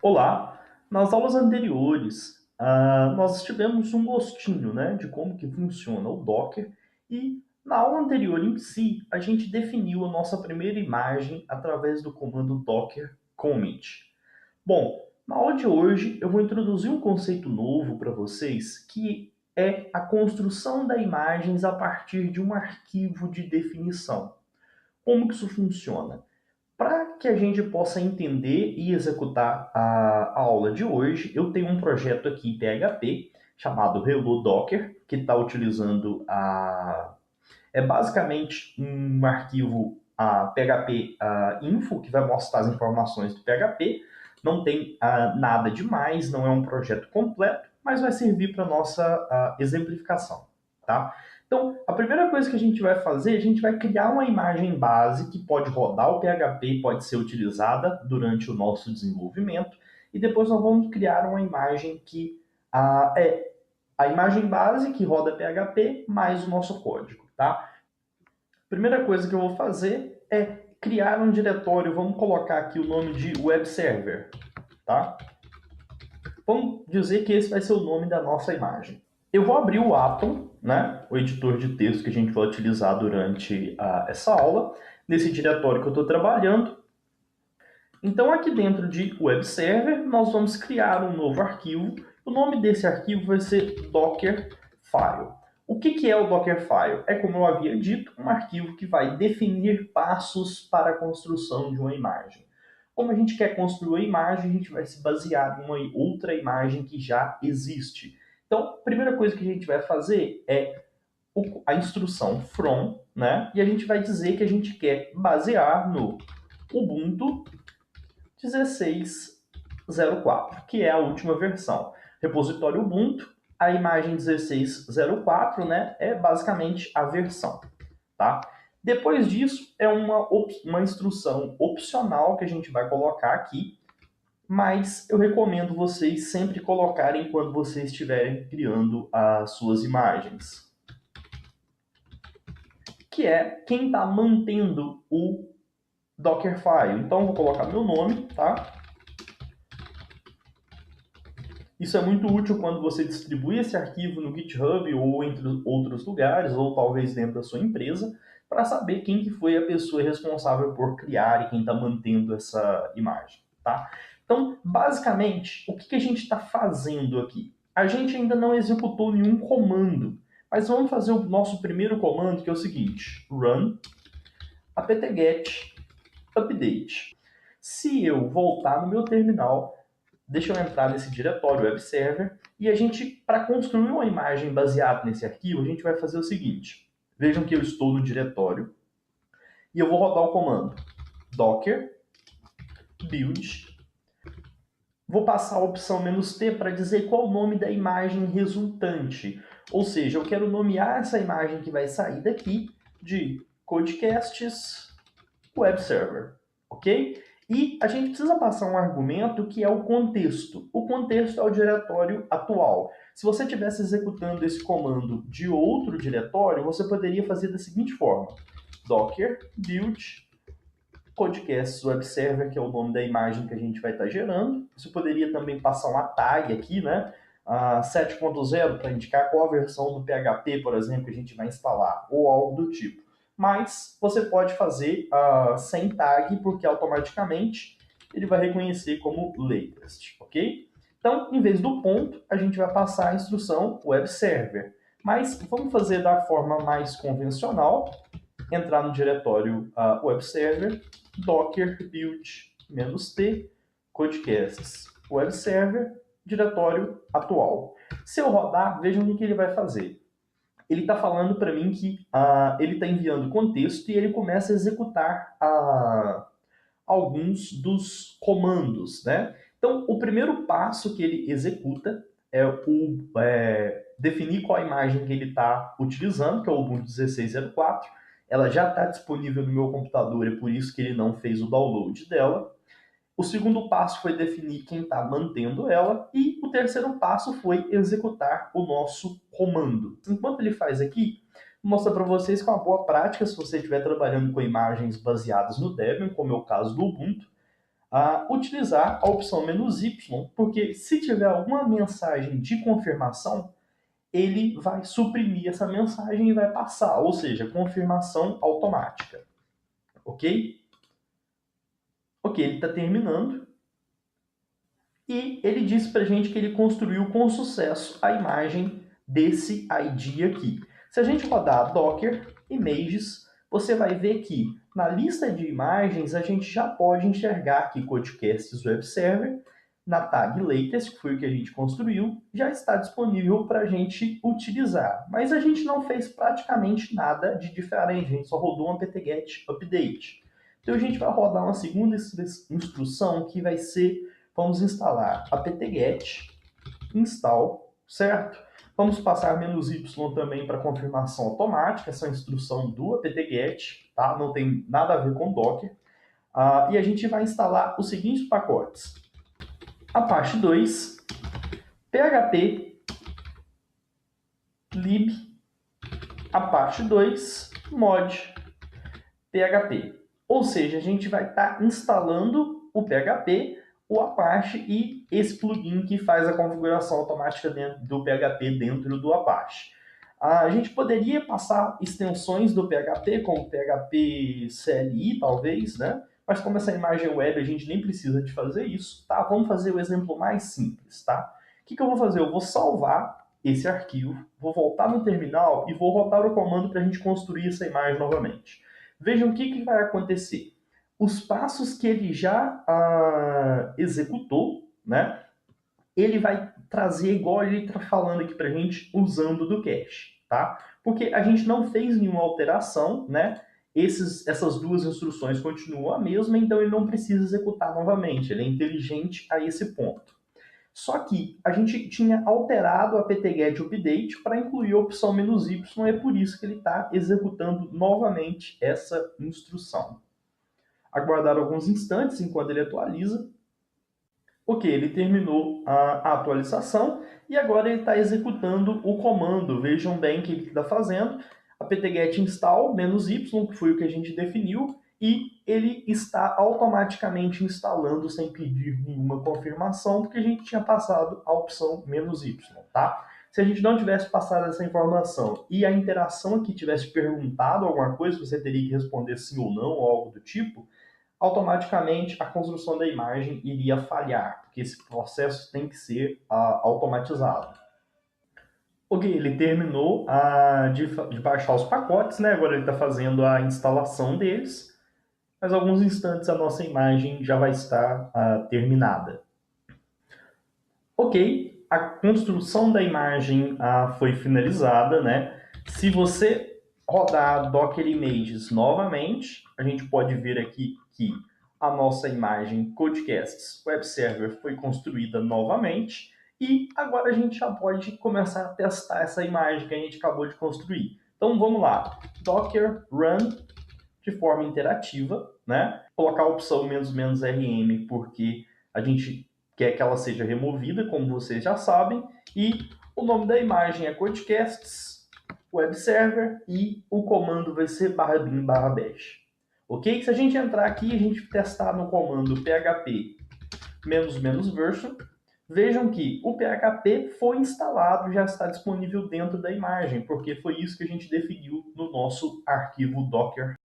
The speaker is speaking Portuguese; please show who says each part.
Speaker 1: Olá! Nas aulas anteriores, nós tivemos um gostinho, né, de como que funciona o Docker e na aula anterior em si, a gente definiu a nossa primeira imagem através do comando docker commit. Bom, na aula de hoje eu vou introduzir um conceito novo para vocês, que é a construção da imagens a partir de um arquivo de definição. Como que isso funciona? Para que a gente possa entender e executar a aula de hoje, eu tenho um projeto aqui em PHP chamado Hello Docker, que está utilizando é basicamente um arquivo PHP info, que vai mostrar as informações do PHP. Não tem nada demais, não é um projeto completo, mas vai servir para nossa exemplificação, tá? Então, a primeira coisa que a gente vai fazer, a gente vai criar uma imagem base que pode rodar o PHP e pode ser utilizada durante o nosso desenvolvimento. E depois nós vamos criar uma imagem que é a imagem base que roda PHP mais o nosso código, tá? Primeira coisa que eu vou fazer é criar um diretório, vamos colocar aqui o nome de web server, tá? Vamos dizer que esse vai ser o nome da nossa imagem. Eu vou abrir o Atom, né, o editor de texto que a gente vai utilizar durante essa aula, nesse diretório que eu estou trabalhando. Então, aqui dentro de web server, nós vamos criar um novo arquivo. O nome desse arquivo vai ser Dockerfile. O que é o Dockerfile? É, como eu havia dito, um arquivo que vai definir passos para a construção de uma imagem. Como a gente quer construir a imagem, a gente vai se basear em uma outra imagem que já existe. Então, a primeira coisa que a gente vai fazer é a instrução from, né? E a gente vai dizer que a gente quer basear no Ubuntu 16.04, que é a última versão. Repositório Ubuntu, a imagem 16.04, né, é basicamente a versão, tá? Depois disso, é uma instrução opcional que a gente vai colocar aqui, mas eu recomendo vocês sempre colocarem quando vocês estiverem criando as suas imagens, que é quem está mantendo o Dockerfile. Então, eu vou colocar meu nome, tá? Isso é muito útil quando você distribui esse arquivo no GitHub ou entre outros lugares, ou talvez dentro da sua empresa, para saber quem que foi a pessoa responsável por criar e quem está mantendo essa imagem, tá? Então, basicamente, o que a gente está fazendo aqui? A gente ainda não executou nenhum comando, mas vamos fazer o nosso primeiro comando, que é o seguinte: run apt-get update. Se eu voltar no meu terminal, deixa eu entrar nesse diretório web server e a gente, para construir uma imagem baseada nesse arquivo, a gente vai fazer o seguinte. Vejam que eu estou no diretório e eu vou rodar o comando docker build. Vou passar a opção "-t" para dizer qual o nome da imagem resultante. Ou seja, eu quero nomear essa imagem que vai sair daqui de Codecasts Web Server, ok? E a gente precisa passar um argumento que é o contexto. O contexto é o diretório atual. Se você estivesse executando esse comando de outro diretório, você poderia fazer da seguinte forma: docker build podcasts web server, que é o nome da imagem que a gente vai estar gerando. Você poderia também passar uma tag aqui, né? 7.0 para indicar qual a versão do PHP, por exemplo, que a gente vai instalar, ou algo do tipo. Mas você pode fazer sem tag, porque automaticamente ele vai reconhecer como latest, ok? Então, em vez do ponto, a gente vai passar a instrução web server. Mas vamos fazer da forma mais convencional, entrar no diretório web server, docker build -t codecasts web server, diretório atual. Se eu rodar, vejam o que ele vai fazer. Ele está falando para mim que ele está enviando contexto e ele começa a executar alguns dos comandos, né? Então, o primeiro passo que ele executa é definir qual a imagem que ele está utilizando, que é o Ubuntu 16.04. Ela já está disponível no meu computador, é por isso que ele não fez o download dela. O segundo passo foi definir quem está mantendo ela. E o terceiro passo foi executar o nosso comando. Enquanto ele faz aqui, vou mostrar para vocês que é uma boa prática, se você estiver trabalhando com imagens baseadas no Debian, como é o caso do Ubuntu, utilizar a opção "-y", porque se tiver alguma mensagem de confirmação, ele vai suprimir essa mensagem e vai passar, ou seja, confirmação automática. Ok? Ok, ele está terminando. E ele disse para a gente que ele construiu com sucesso a imagem desse ID aqui. Se a gente rodar Docker Images, você vai ver que na lista de imagens a gente já pode enxergar que Codecasts Web Server, na tag Latest, que foi o que a gente construiu, já está disponível para a gente utilizar. Mas a gente não fez praticamente nada de diferente, a gente só rodou um apt-get update. Então a gente vai rodar uma segunda instrução que vai ser: vamos instalar apt-get install, certo? Vamos passar "-y" também para confirmação automática, essa instrução do apt-get, tá? Não tem nada a ver com Docker. E a gente vai instalar os seguintes pacotes: Apache 2, php lib apache 2 mod php. Ou seja, a gente vai estar instalando o PHP, o Apache e esse plugin que faz a configuração automática do PHP dentro do Apache. A gente poderia passar extensões do PHP, como PHP CLI, talvez, né? Mas como essa imagem é web, a gente nem precisa de fazer isso, tá? Vamos fazer o exemplo mais simples, tá? O que eu vou fazer? Eu vou salvar esse arquivo, vou voltar no terminal e vou rodar o comando para a gente construir essa imagem novamente. Vejam o que vai acontecer. Os passos que ele já executou, né? Ele vai trazer igual ele está falando aqui para a gente, usando do cache, tá? Porque a gente não fez nenhuma alteração, né? Essas duas instruções continuam a mesma, então ele não precisa executar novamente. Ele é inteligente a esse ponto. Só que a gente tinha alterado o apt-get update para incluir a opção "-y", e é por isso que ele está executando novamente essa instrução. Aguardar alguns instantes enquanto ele atualiza. Ok, ele terminou a atualização e agora ele está executando o comando. Vejam bem o que ele está fazendo. Apt-get install "-y", que foi o que a gente definiu, e ele está automaticamente instalando sem pedir nenhuma confirmação, porque a gente tinha passado a opção "-y", tá? Se a gente não tivesse passado essa informação e a interação aqui tivesse perguntado alguma coisa, você teria que responder sim ou não, ou algo do tipo, automaticamente a construção da imagem iria falhar, porque esse processo tem que ser automatizado. Ok, ele terminou de baixar os pacotes, né? Agora ele está fazendo a instalação deles, mas alguns instantes a nossa imagem já vai estar terminada. Ok, a construção da imagem foi finalizada, né? Se você rodar Docker Images novamente, a gente pode ver aqui que a nossa imagem Codecasts Web Server foi construída novamente e agora a gente já pode começar a testar essa imagem que a gente acabou de construir. Então vamos lá, Docker Run de forma interativa, né? Colocar a opção "-rm", porque a gente quer que ela seja removida, como vocês já sabem, e o nome da imagem é Codecasts Web Server e o comando vai ser /bin/bash. Ok? Se a gente entrar aqui e a gente testar no comando php "-version", vejam que o PHP foi instalado, já está disponível dentro da imagem, porque foi isso que a gente definiu no nosso arquivo Docker.